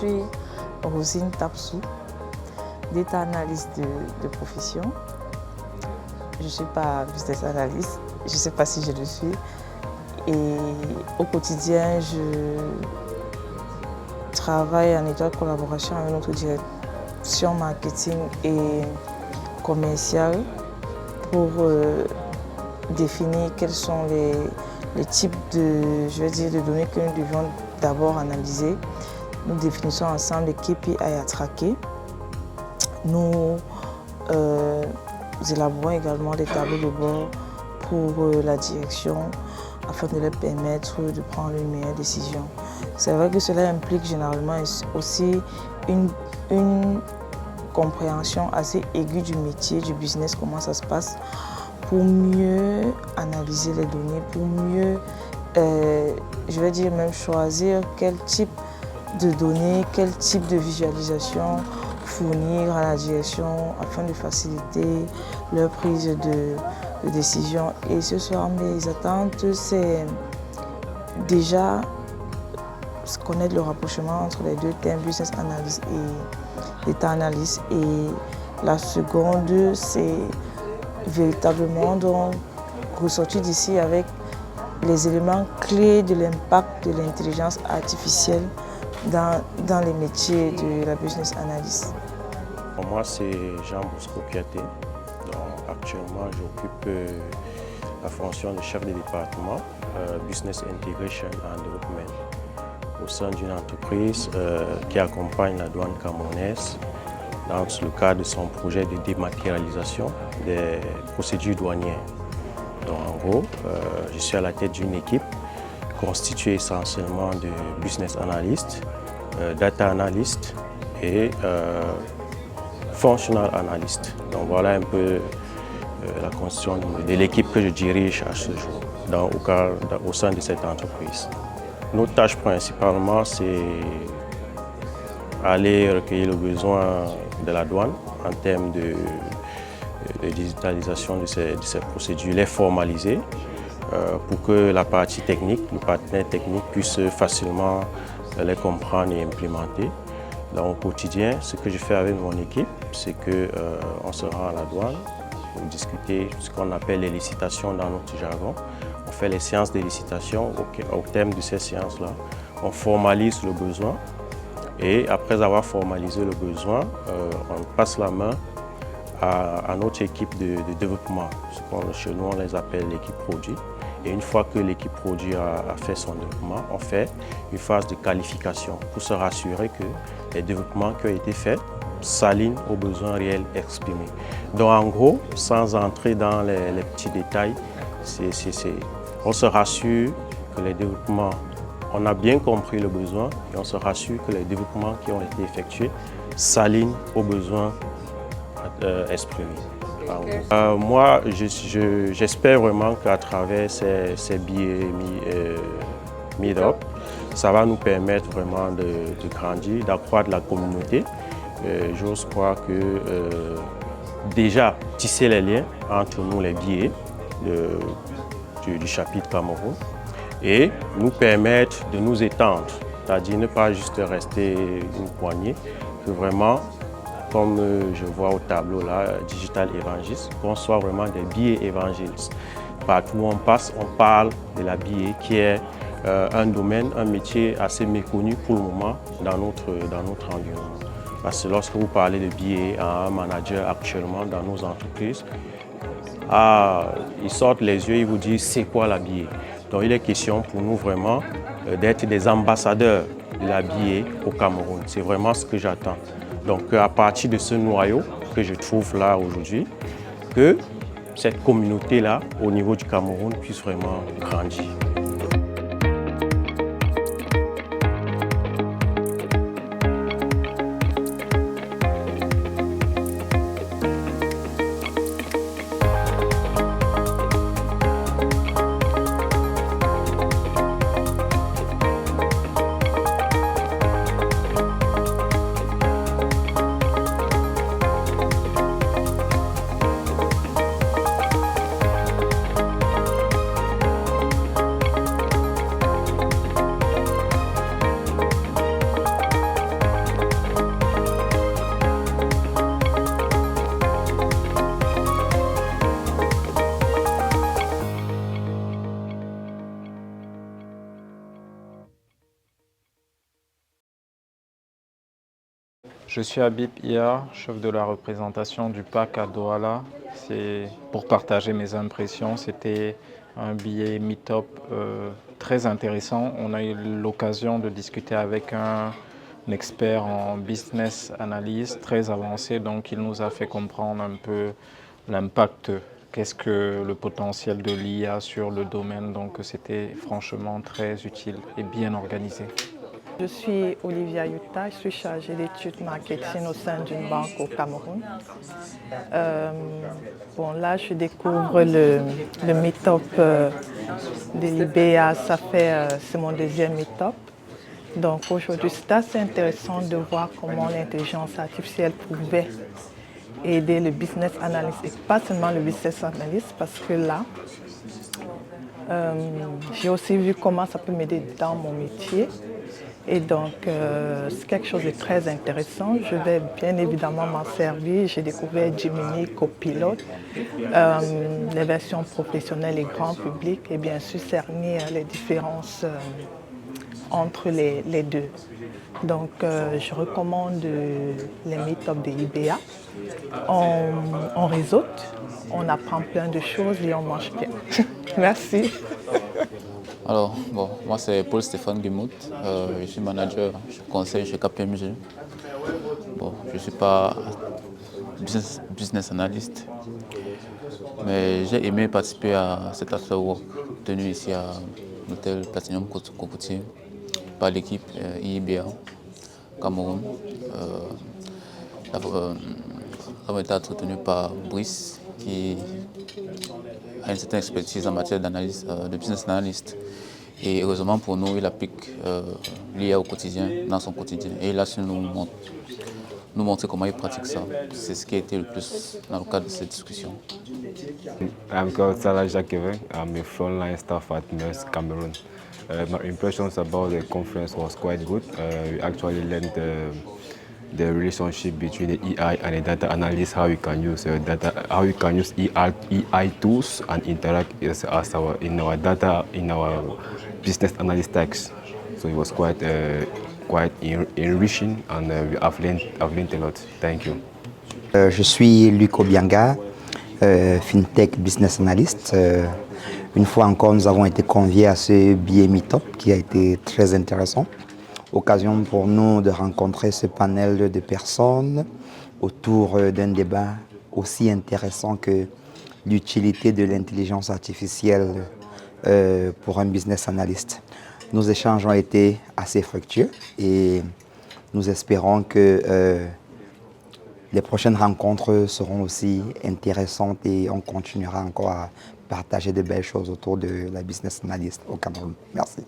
suis Rosine Tapsou, data analyst de profession. Je ne suis pas business analyst, je ne sais pas si je le suis. Et au quotidien, je travaille en étroite collaboration avec notre direction marketing et commerciale pour définir quels sont les types de données que nous devions d'abord analyser. Nous définissons ensemble les KPI à traquer. Nous élaborons également des tableaux de bord pour la direction afin de leur permettre de prendre une meilleure décision. C'est vrai que cela implique généralement aussi une compréhension assez aiguë du métier, du business, comment ça se passe, pour mieux analyser les données, pour mieux, même choisir quel type de données, quel type de visualisation fournir à la direction afin de faciliter leur prise de décision. Et ce soir, mes attentes, c'est déjà connaître le rapprochement entre les deux termes, business analyst et data analyst. Et la seconde, c'est véritablement donc ressortir d'ici avec les éléments clés de l'impact de l'intelligence artificielle dans les métiers de la business analyst. Moi, c'est Jean Bosco Kiaté. Actuellement, j'occupe la fonction de chef de département Business Integration and Development au sein d'une entreprise qui accompagne la douane camerounaise dans le cadre de son projet de dématérialisation des procédures douanières. Donc, en gros, je suis à la tête d'une équipe constituée essentiellement de business analysts, data analysts et functional analysts. Donc voilà un peu la constitution de l'équipe que je dirige à ce jour au sein de cette entreprise. Notre tâche principalement, c'est aller recueillir le besoin de la douane en termes de digitalisation de ces procédures, les formaliser pour que la partie technique, le partenaire technique puisse facilement les comprendre et implémenter. Donc, au quotidien, ce que je fais avec mon équipe, c'est qu'on se rend à la douane pour discuter ce qu'on appelle les licitations dans notre jargon. On fait les séances de licitation. Au terme de ces séances-là, on formalise le besoin. Et après avoir formalisé le besoin, on passe la main à notre équipe de développement. Chez nous, on les appelle l'équipe produit. Et une fois que l'équipe produit a fait son développement, on fait une phase de qualification pour se rassurer que les développements qui ont été faits s'alignent aux besoins réels exprimés. Donc en gros, sans entrer dans les petits détails, on se rassure que les développements, on a bien compris le besoin et on se rassure que les développements qui ont été effectués s'alignent aux besoins exprimés. Okay. Moi, j'espère vraiment qu'à travers ces billets Meetup, ça va nous permettre vraiment de grandir, d'accroître la communauté. J'ose croire que déjà tisser les liens entre nous, les billets du chapitre Cameroun, et nous permettre de nous étendre, c'est-à-dire ne pas juste rester une poignée, que vraiment, comme je vois au tableau là, Digital Evangelist, qu'on soit vraiment des billets évangélistes. Partout où on passe, on parle de la billet qui est un domaine, un métier assez méconnu pour le moment dans notre environnement. Parce que lorsque vous parlez de billets à un manager actuellement dans nos entreprises, ils sortent les yeux, ils vous disent c'est quoi la billet. Donc il est question pour nous vraiment d'être des ambassadeurs de la billet au Cameroun. C'est vraiment ce que j'attends. Donc à partir de ce noyau que je trouve là aujourd'hui, que cette communauté-là, au niveau du Cameroun, puisse vraiment grandir. Je suis Habib Ia, chef de la représentation du PAC à Douala. C'est pour partager mes impressions. C'était un billet meet-up très intéressant. On a eu l'occasion de discuter avec un expert en business analyst très avancé, donc il nous a fait comprendre un peu l'impact, qu'est-ce que le potentiel de l'IA sur le domaine. Donc c'était franchement très utile et bien organisé. Je suis Olivia Yuta, je suis chargée d'études marketing au sein d'une banque au Cameroun. Là, je découvre le meet-up de l'IBA, c'est mon deuxième meet-up. Donc aujourd'hui, c'est assez intéressant de voir comment l'intelligence artificielle pouvait aider le business analyst et pas seulement le business analyst, parce que là, j'ai aussi vu comment ça peut m'aider dans mon métier. Et donc, c'est quelque chose de très intéressant. Je vais bien évidemment m'en servir. J'ai découvert Gemini Copilot, les versions professionnelles et grand public, et bien sûr cerner les différences entre les deux. Donc, je recommande les meet-up de IBA. On réseaute, on apprend plein de choses et on mange bien. Merci. Alors, moi c'est Paul-Stéphane Guimut, je suis manager, je conseille chez KPMG. Je ne suis pas business analyst, mais j'ai aimé participer à cet after-work tenu ici à l'hôtel Platinum Cocotier par l'équipe IBA Cameroun. Nous avons été entretenus par Brice qui a une certaine expertise en matière d'analyse, de business analyst. Et heureusement pour nous, il applique l'IA au quotidien, dans son quotidien. Et il a su nous montrer comment il pratique ça. C'est ce qui a été le plus dans le cadre de cette discussion. I'm called Salah Jacquevin. I'm a frontline staff at MERS Cameroon. My impressions about the conference was quite good. We actually learned the relationship between the EI and the data analyst, how you can use EI tools and interact in our business analyst text. So it was quite enriching, and I've learned a lot. Thank you. Je suis Luc Obianga, FinTech Business Analyst. Une fois encore, nous avons été conviés à ce billet meet-up qui a été très intéressant. Occasion pour nous de rencontrer ce panel de personnes autour d'un débat aussi intéressant que l'utilité de l'intelligence artificielle pour un business analyst. Nos échanges ont été assez fructueux et nous espérons que les prochaines rencontres seront aussi intéressantes et on continuera encore à partager de belles choses autour de la business analyst au Cameroun. Merci.